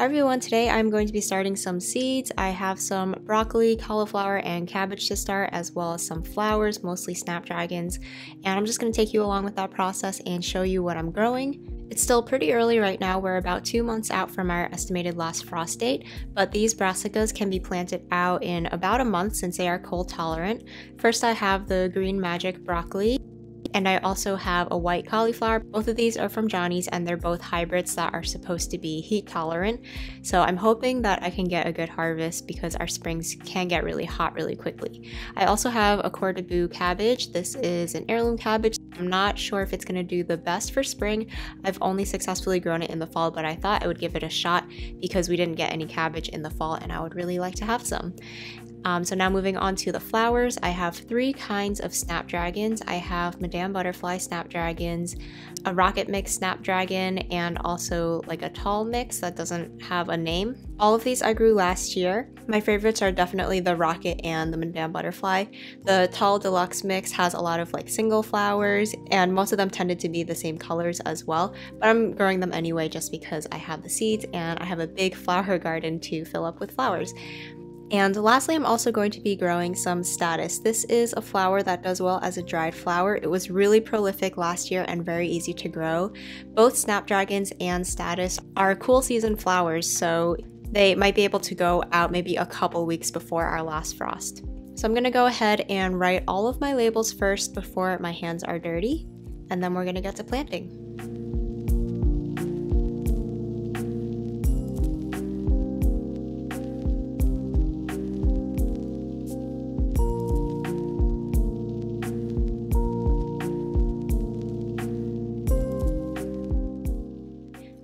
Hi everyone, today I'm going to be starting some seeds. I have some broccoli, cauliflower, and cabbage to start, as well as some flowers, mostly snapdragons, and I'm just going to take you along with that process and show you what I'm growing. It's still pretty early right now. We're about 2 months out from our estimated last frost date, but these brassicas can be planted out in about a month since they are cold tolerant. First I have the green magic broccoli, and I also have a white cauliflower. Both of these are from Johnny's and they're both hybrids that are supposed to be heat tolerant. So I'm hoping that I can get a good harvest because our springs can get really hot really quickly. I also have a cordyceps cabbage. This is an heirloom cabbage. I'm not sure if it's going to do the best for spring. I've only successfully grown it in the fall, but I thought I would give it a shot because we didn't get any cabbage in the fall and I would really like to have some. So now moving on to the flowers, I have 3 kinds of snapdragons. I have Madame Butterfly snapdragons, a rocket mix snapdragon, and also like a tall mix that doesn't have a name. All of these I grew last year. My favorites are definitely the rocket and the Madame Butterfly. The tall deluxe mix has a lot of like single flowers, and most of them tended to be the same colors as well, but I'm growing them anyway just because I have the seeds and I have a big flower garden to fill up with flowers. And lastly, I'm also going to be growing some statice. This is a flower that does well as a dried flower. It was really prolific last year and very easy to grow. Both snapdragons and statice are cool season flowers, so they might be able to go out maybe a couple weeks before our last frost. So I'm going to go ahead and write all of my labels first before my hands are dirty, and then we're going to get to planting.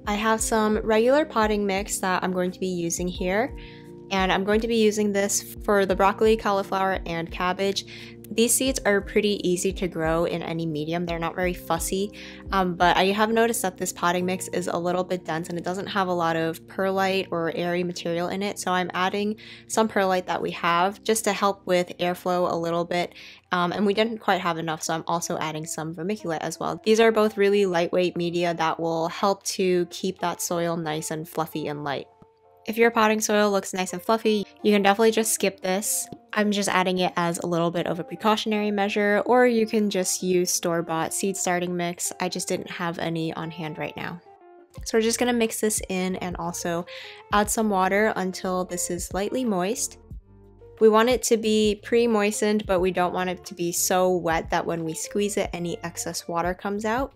I have some regular potting mix that I'm going to be using here, and I'm going to be using this for the broccoli, cauliflower, and cabbage. These seeds are pretty easy to grow in any medium. They're not very fussy, but I have noticed that this potting mix is a little bit dense and it doesn't have a lot of perlite or airy material in it, so I'm adding some perlite that we have just to help with airflow a little bit, and we didn't quite have enough, so I'm also adding some vermiculite as well. These are both really lightweight media that will help to keep that soil nice and fluffy and light. If your potting soil looks nice and fluffy, you can definitely just skip this. I'm just adding it as a little bit of a precautionary measure, or you can just use store-bought seed starting mix. I just didn't have any on hand right now. So we're just going to mix this in and also add some water until this is lightly moist. We want it to be pre-moistened, but we don't want it to be so wet that when we squeeze it, any excess water comes out.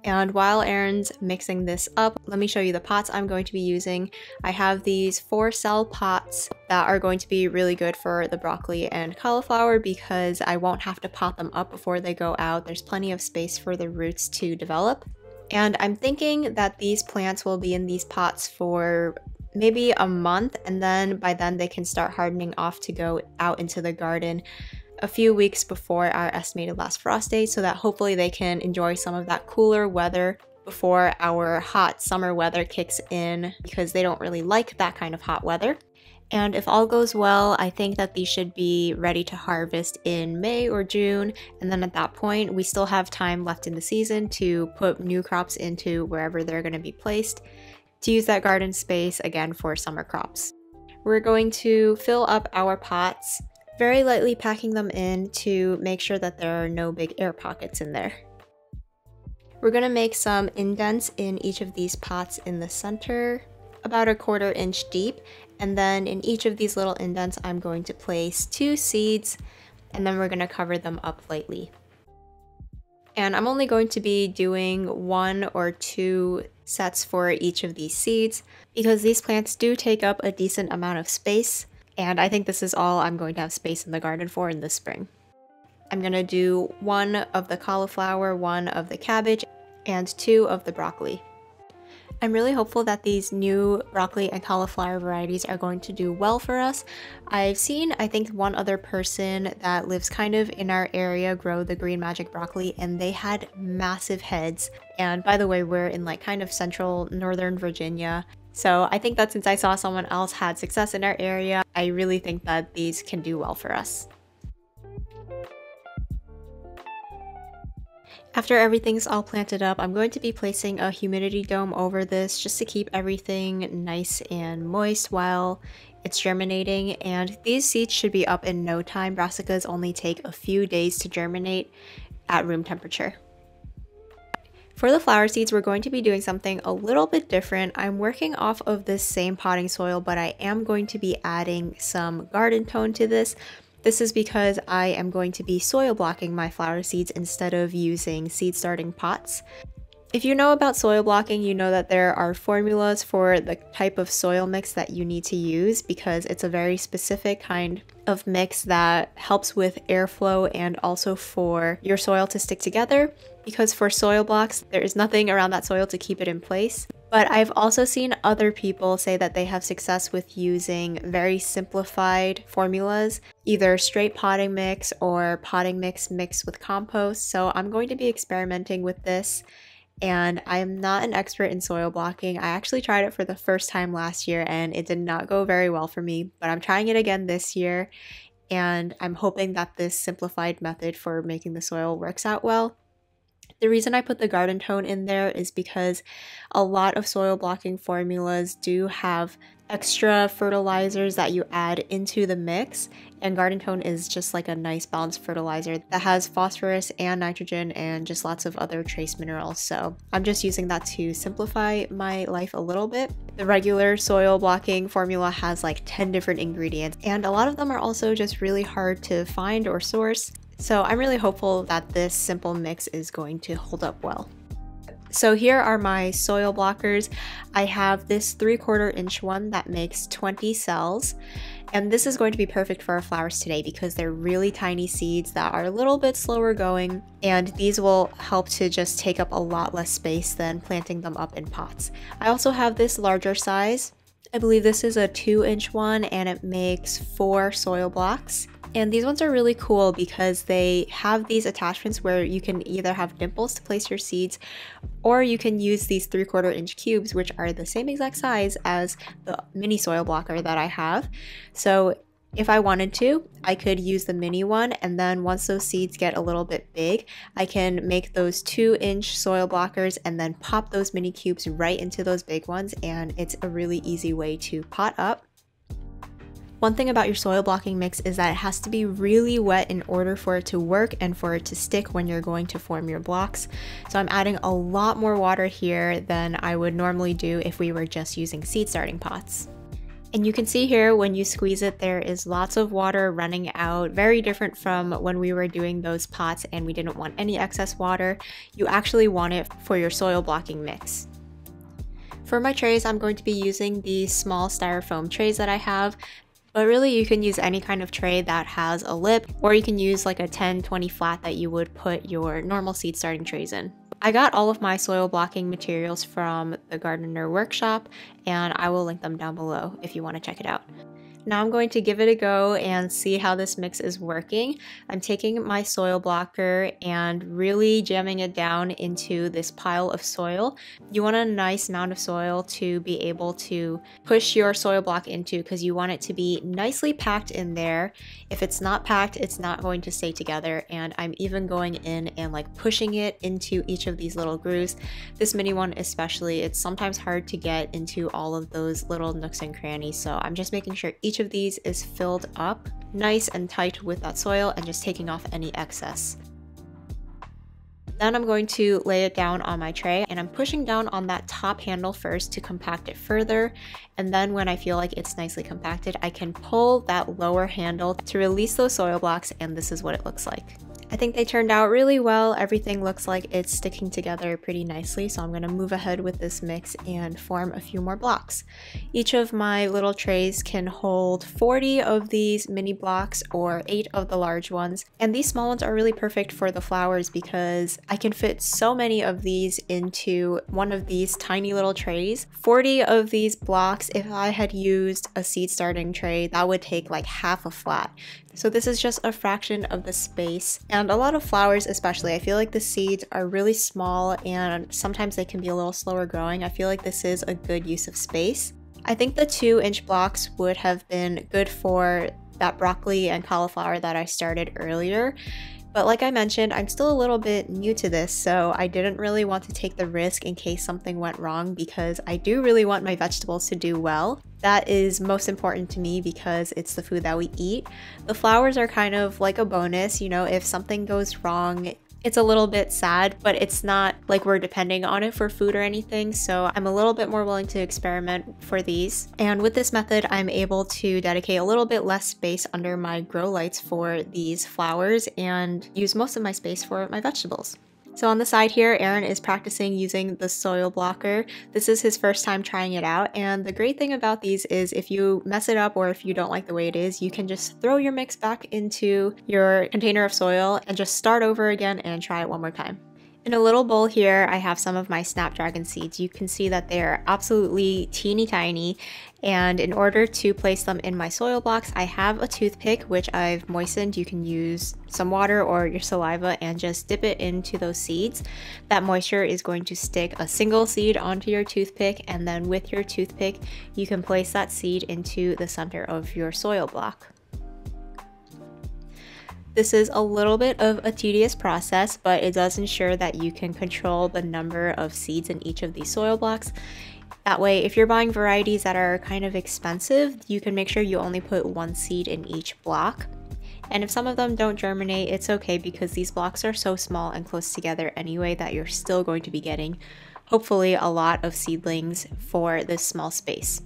And while Erin's mixing this up, let me show you the pots I'm going to be using. I have these 4-cell pots that are going to be really good for the broccoli and cauliflower because I won't have to pot them up before they go out. There's plenty of space for the roots to develop. And I'm thinking that these plants will be in these pots for maybe a month, and then by then they can start hardening off to go out into the garden a few weeks before our estimated last frost date, so that hopefully they can enjoy some of that cooler weather before our hot summer weather kicks in, because they don't really like that kind of hot weather. And if all goes well, I think that these should be ready to harvest in May or June, and then at that point we still have time left in the season to put new crops into wherever they're going to be placed, to use that garden space again for summer crops. We're going to fill up our pots, very lightly packing them in to make sure that there are no big air pockets in there. We're going to make some indents in each of these pots in the center, about 1/4 inch deep, and then in each of these little indents I'm going to place 2 seeds, and then we're going to cover them up lightly. And I'm only going to be doing 1 or 2 sets for each of these seeds because these plants do take up a decent amount of space. And I think this is all I'm going to have space in the garden for in the spring. I'm going to do 1 of the cauliflower, 1 of the cabbage, and 2 of the broccoli. I'm really hopeful that these new broccoli and cauliflower varieties are going to do well for us. I've seen, I think, one other person that lives kind of in our area grow the green magic broccoli, and they had massive heads. And by the way, we're in like kind of central northern Virginia. So I think that since I saw someone else had success in our area, I really think that these can do well for us. After everything's all planted up, I'm going to be placing a humidity dome over this just to keep everything nice and moist while it's germinating, and these seeds should be up in no time. Brassicas only take a few days to germinate at room temperature. For the flower seeds, we're going to be doing something a little bit different. I'm working off of this same potting soil, but I am going to be adding some garden tone to this. This is because I am going to be soil blocking my flower seeds instead of using seed starting pots. If you know about soil blocking, you know that there are formulas for the type of soil mix that you need to use because it's a very specific kind of mix that helps with airflow and also for your soil to stick together, because for soil blocks, there is nothing around that soil to keep it in place. But I've also seen other people say that they have success with using very simplified formulas, either straight potting mix or potting mix mixed with compost. So I'm going to be experimenting with this. And I'm not an expert in soil blocking. I actually tried it for the first time last year and it did not go very well for me, but I'm trying it again this year and I'm hoping that this simplified method for making the soil works out well. The reason I put the garden tone in there is because a lot of soil blocking formulas do have extra fertilizers that you add into the mix, and garden tone is just like a nice balanced fertilizer that has phosphorus and nitrogen and just lots of other trace minerals. So I'm just using that to simplify my life a little bit. The regular soil blocking formula has like 10 different ingredients, and a lot of them are also just really hard to find or source. So I'm really hopeful that this simple mix is going to hold up well. So here are my soil blockers. I have this 3/4 inch one that makes 20 cells. And this is going to be perfect for our flowers today because they're really tiny seeds that are a little bit slower going. And these will help to just take up a lot less space than planting them up in pots. I also have this larger size. I believe this is a 2-inch one and it makes 4 soil blocks. And these ones are really cool because they have these attachments where you can either have dimples to place your seeds, or you can use these 3/4 inch cubes, which are the same exact size as the mini soil blocker that I have. So if I wanted to, I could use the mini one, and then once those seeds get a little bit big, I can make those 2-inch soil blockers and then pop those mini cubes right into those big ones, and it's a really easy way to pot up. One thing about your soil blocking mix is that it has to be really wet in order for it to work and for it to stick when you're going to form your blocks. So I'm adding a lot more water here than I would normally do if we were just using seed starting pots. And you can see here when you squeeze it, there is lots of water running out, very different from when we were doing those pots and we didn't want any excess water. You actually want it for your soil blocking mix. For my trays, I'm going to be using these small styrofoam trays that I have. But really you can use any kind of tray that has a lip, or you can use like a 10-20 flat that you would put your normal seed starting trays in. I got all of my soil blocking materials from the Gardener Workshop, and I will link them down below if you want to check it out. Now I'm going to give it a go and see how this mix is working. I'm taking my soil blocker and really jamming it down into this pile of soil. You want a nice amount of soil to be able to push your soil block into, because you want it to be nicely packed in there. If it's not packed, it's not going to stay together, and I'm even going in and like pushing it into each of these little grooves. This mini one especially, it's sometimes hard to get into all of those little nooks and crannies, so I'm just making sure each of these is filled up nice and tight with that soil and just taking off any excess. Then I'm going to lay it down on my tray, and I'm pushing down on that top handle first to compact it further, and then when I feel like it's nicely compacted, I can pull that lower handle to release those soil blocks, and this is what it looks like. I think they turned out really well. Everything looks like it's sticking together pretty nicely, so I'm going to move ahead with this mix and form a few more blocks. Each of my little trays can hold 40 of these mini blocks or 8 of the large ones, and these small ones are really perfect for the flowers because I can fit so many of these into one of these tiny little trays. 40 of these blocks, if I had used a seed starting tray, that would take like half a flat. So this is just a fraction of the space, and a lot of flowers especially, I feel like the seeds are really small and sometimes they can be a little slower growing. I feel like this is a good use of space. I think the 2-inch blocks would have been good for that broccoli and cauliflower that I started earlier. But like I mentioned, I'm still a little bit new to this, so I didn't really want to take the risk in case something went wrong because I do really want my vegetables to do well. That is most important to me because it's the food that we eat. The flowers are kind of like a bonus, you know, if something goes wrong, it's a little bit sad, but it's not like we're depending on it for food or anything, so I'm a little bit more willing to experiment for these. And with this method, I'm able to dedicate a little bit less space under my grow lights for these flowers and use most of my space for my vegetables. So on the side here, Aaron is practicing using the soil blocker. This is his first time trying it out, and the great thing about these is if you mess it up or if you don't like the way it is, you can just throw your mix back into your container of soil and just start over again and try it one more time. In a little bowl here, I have some of my snapdragon seeds. You can see that they are absolutely teeny tiny, and in order to place them in my soil blocks, I have a toothpick which I've moistened. You can use some water or your saliva and just dip it into those seeds. That moisture is going to stick a single seed onto your toothpick, and then with your toothpick, you can place that seed into the center of your soil block. This is a little bit of a tedious process, but it does ensure that you can control the number of seeds in each of these soil blocks. That way, if you're buying varieties that are kind of expensive, you can make sure you only put one seed in each block. And if some of them don't germinate, it's okay because these blocks are so small and close together anyway that you're still going to be getting, hopefully, a lot of seedlings for this small space.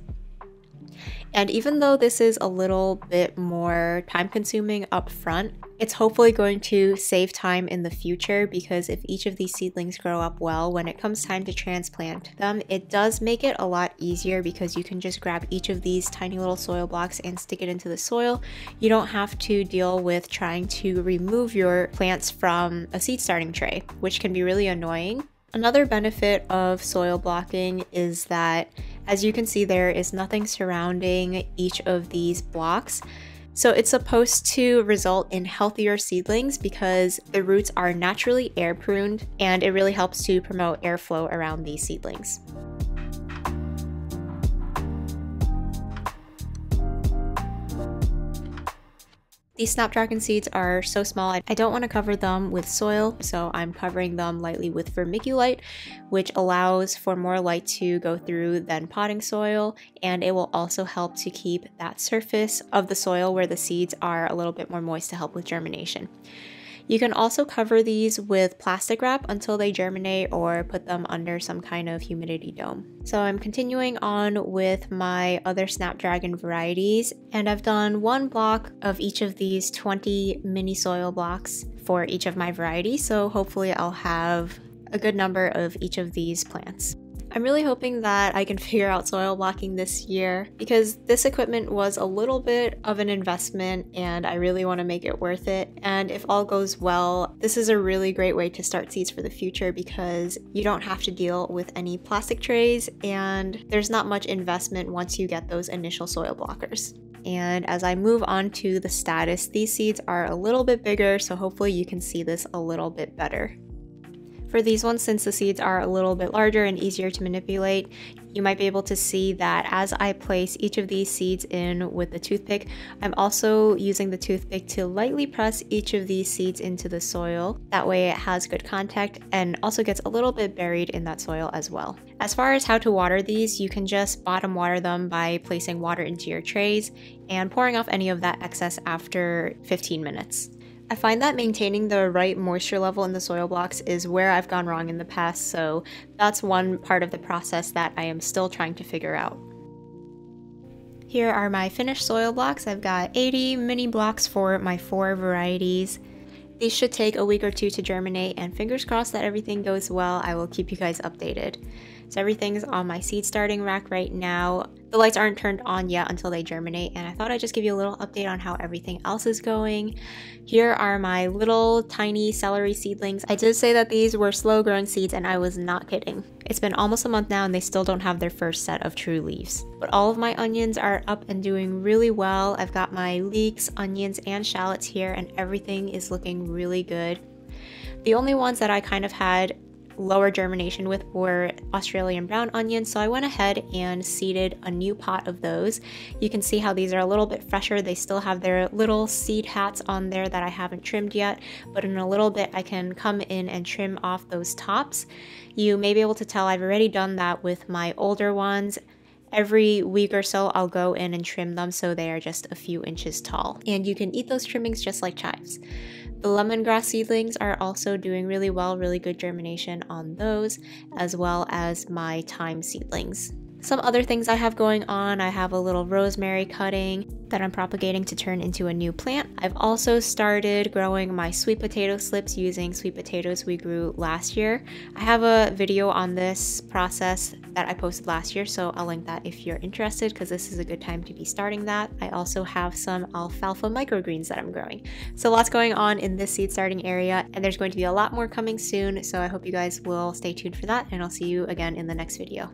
And even though this is a little bit more time consuming up front, it's hopefully going to save time in the future because if each of these seedlings grow up well, when it comes time to transplant them, it does make it a lot easier because you can just grab each of these tiny little soil blocks and stick it into the soil. You don't have to deal with trying to remove your plants from a seed starting tray, which can be really annoying. Another benefit of soil blocking is that, as you can see, there is nothing surrounding each of these blocks. So it's supposed to result in healthier seedlings because the roots are naturally air pruned, and it really helps to promote airflow around these seedlings. These snapdragon seeds are so small, I don't want to cover them with soil, so I'm covering them lightly with vermiculite, which allows for more light to go through than potting soil, and it will also help to keep that surface of the soil where the seeds are a little bit more moist to help with germination. You can also cover these with plastic wrap until they germinate or put them under some kind of humidity dome. So I'm continuing on with my other snapdragon varieties, and I've done one block of each of these 20 mini soil blocks for each of my varieties, so hopefully I'll have a good number of each of these plants. I'm really hoping that I can figure out soil blocking this year because this equipment was a little bit of an investment and I really want to make it worth it. And if all goes well, this is a really great way to start seeds for the future because you don't have to deal with any plastic trays and there's not much investment once you get those initial soil blockers. And as I move on to the statice, these seeds are a little bit bigger, so hopefully you can see this a little bit better. For these ones, since the seeds are a little bit larger and easier to manipulate, you might be able to see that as I place each of these seeds in with the toothpick, I'm also using the toothpick to lightly press each of these seeds into the soil. That way it has good contact and also gets a little bit buried in that soil as well. As far as how to water these, you can just bottom water them by placing water into your trays and pouring off any of that excess after 15 minutes. I find that maintaining the right moisture level in the soil blocks is where I've gone wrong in the past, so that's one part of the process that I am still trying to figure out. Here are my finished soil blocks. I've got 80 mini blocks for my 4 varieties. These should take a week or 2 to germinate, and fingers crossed that everything goes well. I will keep you guys updated. So everything's on my seed starting rack right now. The lights aren't turned on yet until they germinate, and I thought I'd just give you a little update on how everything else is going. Here are my little tiny celery seedlings. I did say that these were slow growing seeds, and I was not kidding. It's been almost a month now and they still don't have their first set of true leaves. But all of my onions are up and doing really well. I've got my leeks, onions, and shallots here, and everything is looking really good. The only ones that I kind of had lower germination with were Australian brown onions, so I went ahead and seeded a new pot of those. You can see how these are a little bit fresher. They still have their little seed hats on there that I haven't trimmed yet, but in a little bit I can come in and trim off those tops. You may be able to tell I've already done that with my older ones. Every week or so I'll go in and trim them so they are just a few inches tall. And you can eat those trimmings just like chives. The lemongrass seedlings are also doing really well, really good germination on those, as well as my thyme seedlings. Some other things I have going on, I have a little rosemary cutting that I'm propagating to turn into a new plant. I've also started growing my sweet potato slips using sweet potatoes we grew last year. I have a video on this process that I posted last year, so I'll link that if you're interested, because this is a good time to be starting that. I also have some alfalfa microgreens that I'm growing. So lots going on in this seed starting area, and there's going to be a lot more coming soon, so I hope you guys will stay tuned for that, and I'll see you again in the next video.